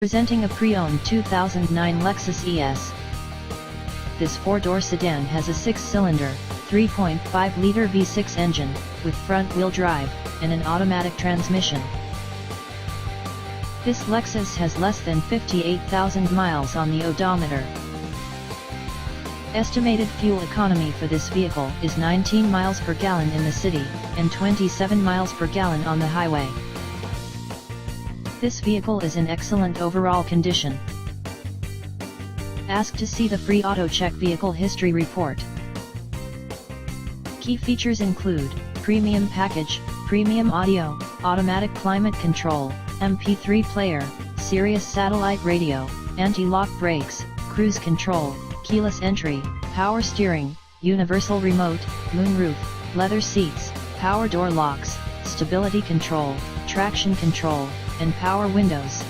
Presenting a pre-owned 2009 Lexus ES. This four-door sedan has a six-cylinder, 3.5-liter V6 engine, with front-wheel drive, and an automatic transmission. This Lexus has less than 58,000 miles on the odometer. Estimated fuel economy for this vehicle is 19 miles per gallon in the city, and 27 miles per gallon on the highway. This vehicle is in excellent overall condition. Ask to see the free AutoCheck Vehicle History Report. Key features include premium package, premium audio, automatic climate control, MP3 player, Sirius satellite radio, anti-lock brakes, cruise control, keyless entry, power steering, universal remote, moonroof, leather seats, power door locks, stability control, traction control, and power windows.